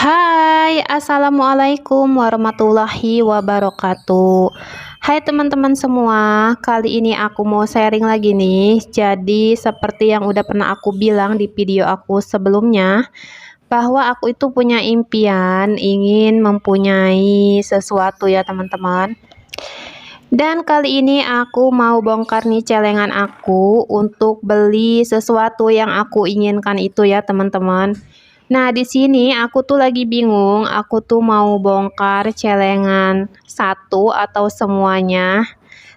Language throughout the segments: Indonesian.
Hai, assalamualaikum warahmatullahi wabarakatuh. Hai teman-teman semua, kali ini aku mau sharing lagi nih. Jadi seperti yang udah pernah aku bilang di video aku sebelumnya, bahwa aku itu punya impian ingin mempunyai sesuatu ya teman-teman. Dan kali ini aku mau bongkar nih celengan aku untuk beli sesuatu yang aku inginkan itu ya teman-teman. Nah, di sini aku tuh lagi bingung, aku tuh mau bongkar celengan satu atau semuanya.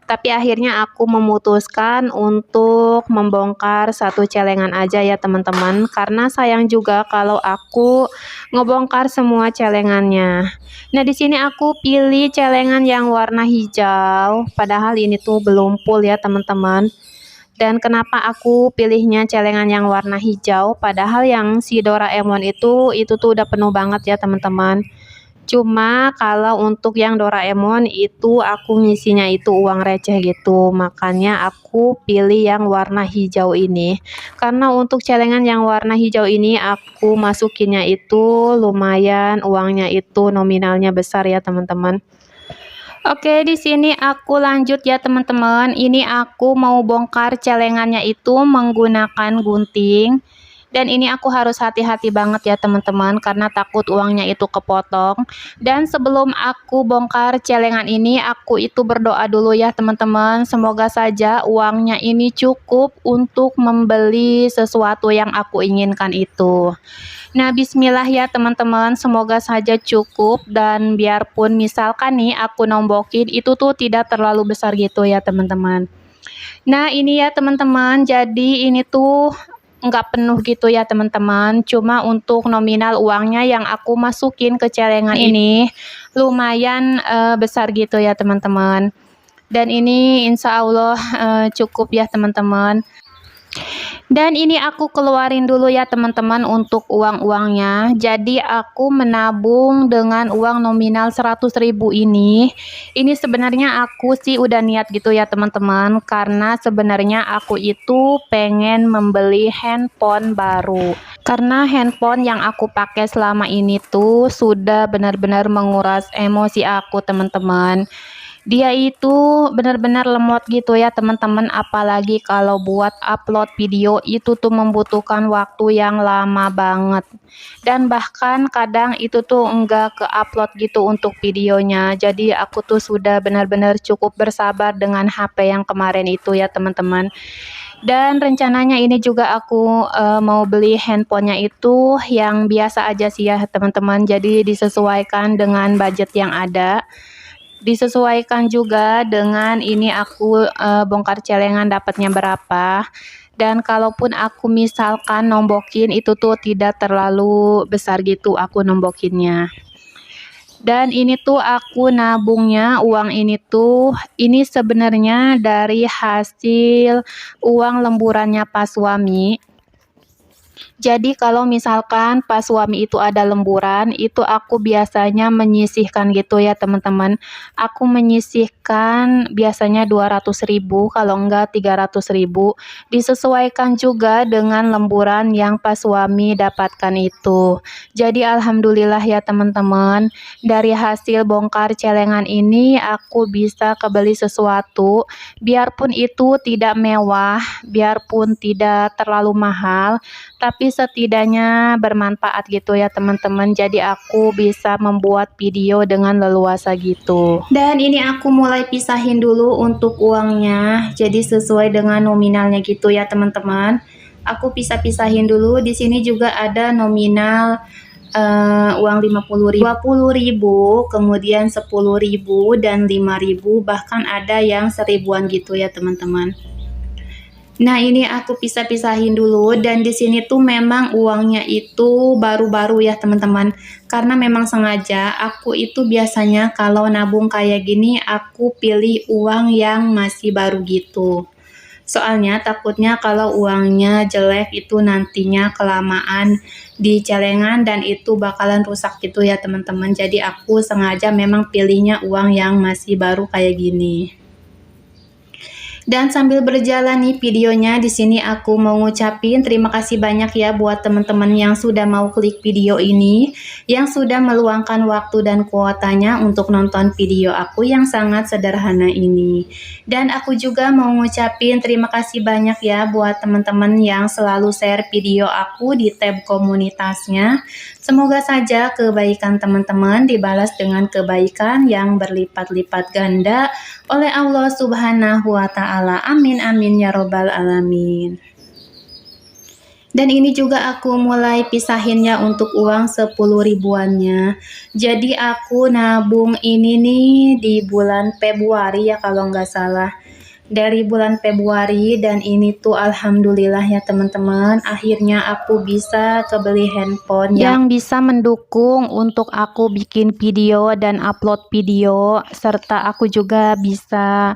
Tapi akhirnya aku memutuskan untuk membongkar satu celengan aja ya teman-teman, karena sayang juga kalau aku ngebongkar semua celengannya. Nah, di sini aku pilih celengan yang warna hijau, padahal ini tuh belum full ya teman-teman. Dan kenapa aku pilihnya celengan yang warna hijau, padahal yang si Doraemon itu tuh udah penuh banget ya teman-teman. Cuma kalau untuk yang Doraemon itu aku ngisinya itu uang receh gitu, makanya aku pilih yang warna hijau ini. Karena untuk celengan yang warna hijau ini aku masukinnya itu lumayan, uangnya itu nominalnya besar ya teman-teman. Oke, di sini aku lanjut ya teman-teman. Ini aku mau bongkar celengannya itu menggunakan gunting. Dan ini aku harus hati-hati banget ya teman-teman, karena takut uangnya itu kepotong. Dan sebelum aku bongkar celengan ini, aku itu berdoa dulu ya teman-teman. Semoga saja uangnya ini cukup untuk membeli sesuatu yang aku inginkan itu. Nah, bismillah ya teman-teman, semoga saja cukup, dan biarpun misalkan nih aku nombokin itu tuh tidak terlalu besar gitu ya teman-teman. Nah, ini ya teman-teman, jadi ini tuh nggak penuh gitu ya teman-teman, cuma untuk nominal uangnya yang aku masukin ke celengan ini lumayan besar gitu ya teman-teman. Dan ini insya Allah cukup ya teman-teman. Dan ini aku keluarin dulu ya teman-teman untuk uang-uangnya. Jadi aku menabung dengan uang nominal 100.000 ini. Ini sebenarnya aku sih udah niat gitu ya teman-teman, karena sebenarnya aku itu pengen membeli handphone baru. Karena handphone yang aku pakai selama ini tuh sudah benar-benar menguras emosi aku teman-teman. Dia itu benar-benar lemot gitu ya teman-teman, apalagi kalau buat upload video itu tuh membutuhkan waktu yang lama banget. Dan bahkan kadang itu tuh enggak ke upload gitu untuk videonya. Jadi aku tuh sudah benar-benar cukup bersabar dengan HP yang kemarin itu ya teman-teman. Dan rencananya ini juga aku mau beli handphonenya itu yang biasa aja sih ya teman-teman. Jadi disesuaikan dengan budget yang ada. Disesuaikan juga dengan ini aku bongkar celengan dapatnya berapa. Dan kalaupun aku misalkan nombokin itu tuh tidak terlalu besar gitu aku nombokinnya. Dan ini tuh aku nabungnya, uang ini tuh ini sebenarnya dari hasil uang lemburannya Pak suami. Jadi kalau misalkan pas suami itu ada lemburan, itu aku biasanya menyisihkan gitu ya teman-teman. Aku menyisihkan biasanya 200.000, kalau enggak 300.000. Disesuaikan juga dengan lemburan yang pas suami dapatkan itu. Jadi alhamdulillah ya teman-teman, dari hasil bongkar celengan ini aku bisa kebeli sesuatu, biarpun itu tidak mewah, biarpun tidak terlalu mahal, tapi setidaknya bermanfaat gitu ya teman-teman. Jadi aku bisa membuat video dengan leluasa gitu. Dan ini aku mulai pisahin dulu untuk uangnya, jadi sesuai dengan nominalnya gitu ya teman-teman. Aku pisah-pisahin dulu. Di sini juga ada nominal uang 50.000, 20.000, kemudian 10.000 dan 5.000, bahkan ada yang 1.000-an gitu ya teman-teman. Nah, ini aku pisah-pisahin dulu, dan di sini tuh memang uangnya itu baru-baru ya teman-teman. Karena memang sengaja aku itu biasanya kalau nabung kayak gini aku pilih uang yang masih baru gitu. Soalnya takutnya kalau uangnya jelek itu nantinya kelamaan di celengan dan itu bakalan rusak gitu ya teman-teman. Jadi aku sengaja memang pilihnya uang yang masih baru kayak gini. Dan sambil berjalan nih videonya, di sini aku mau ngucapin terima kasih banyak ya buat teman-teman yang sudah mau klik video ini, yang sudah meluangkan waktu dan kuotanya untuk nonton video aku yang sangat sederhana ini. Dan aku juga mau ngucapin terima kasih banyak ya buat teman-teman yang selalu share video aku di tab komunitasnya. Semoga saja kebaikan teman-teman dibalas dengan kebaikan yang berlipat-lipat ganda oleh Allah Subhanahu wa Ta'ala. Amin, amin ya Robbal 'Alamin. Dan ini juga aku mulai pisahinnya untuk uang 10 ribuannya. Jadi aku nabung ini nih di bulan Februari ya kalau nggak salah. Dari bulan Februari, dan ini tuh alhamdulillah ya teman-teman, akhirnya aku bisa kebeli handphone yang bisa mendukung untuk aku bikin video dan upload video, serta aku juga bisa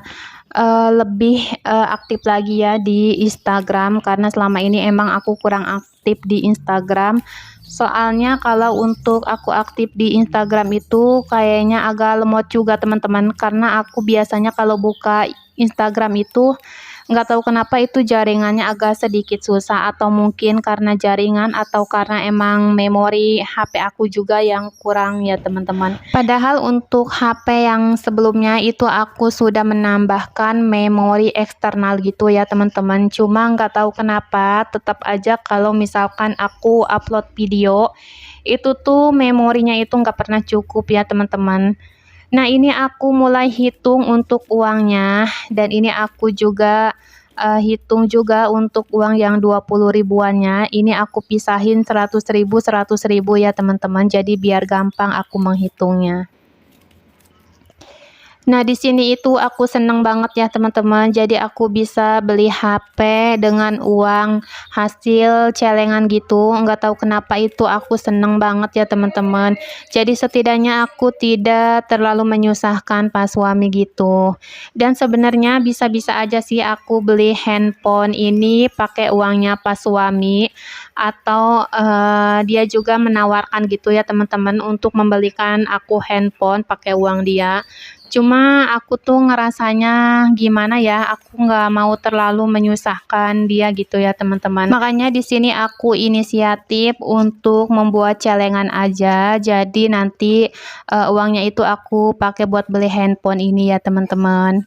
lebih aktif lagi ya di Instagram, karena selama ini emang aku kurang aktif di Instagram. Soalnya kalau untuk aku aktif di Instagram itu kayaknya agak lemot juga teman-teman, karena aku biasanya kalau buka Instagram itu nggak tahu kenapa itu jaringannya agak sedikit susah, atau mungkin karena jaringan atau karena emang memori HP aku juga yang kurang ya teman-teman. Padahal untuk HP yang sebelumnya itu aku sudah menambahkan memori eksternal gitu ya teman-teman, cuma nggak tahu kenapa tetap aja kalau misalkan aku upload video itu tuh memorinya itu nggak pernah cukup ya teman-teman. Nah, ini aku mulai hitung untuk uangnya, dan ini aku juga hitung juga untuk uang yang 20 ribuannya. Ini aku pisahin 100 ribu ya teman-teman, jadi biar gampang aku menghitungnya. Nah, di sini itu aku seneng banget ya teman-teman. Jadi aku bisa beli HP dengan uang hasil celengan gitu. Nggak tahu kenapa itu aku seneng banget ya teman-teman. Jadi setidaknya aku tidak terlalu menyusahkan pas suami gitu. Dan sebenarnya bisa-bisa aja sih aku beli handphone ini pakai uangnya pas suami, atau dia juga menawarkan gitu ya teman-teman untuk membelikan aku handphone pakai uang dia. Cuma aku tuh ngerasanya gimana ya, aku nggak mau terlalu menyusahkan dia gitu ya teman-teman. Makanya di sini aku inisiatif untuk membuat celengan aja. Jadi nanti uangnya itu aku pakai buat beli handphone ini ya teman-teman.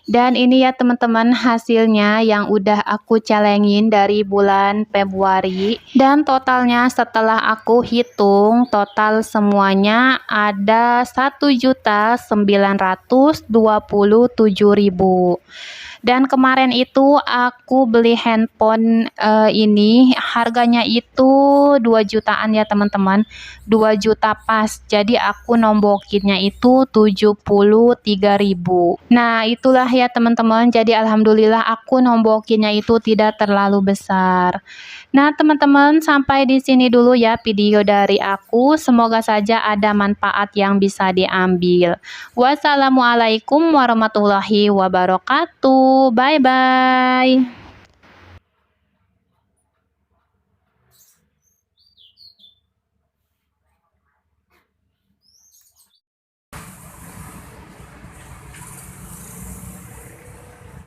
Dan ini ya teman-teman hasilnya yang udah aku celengin dari bulan Februari. Dan totalnya setelah aku hitung, total semuanya ada 1.927.000. Dan kemarin itu aku beli handphone ini harganya itu 2 jutaan ya teman-teman, 2 juta pas. Jadi aku nombokinnya itu 73.000. Nah, itulah ya teman-teman, jadi alhamdulillah aku nombokinnya itu tidak terlalu besar. Nah teman-teman, sampai di sini dulu ya video dari aku. Semoga saja ada manfaat yang bisa diambil. Wassalamualaikum warahmatullahi wabarakatuh. Bye bye.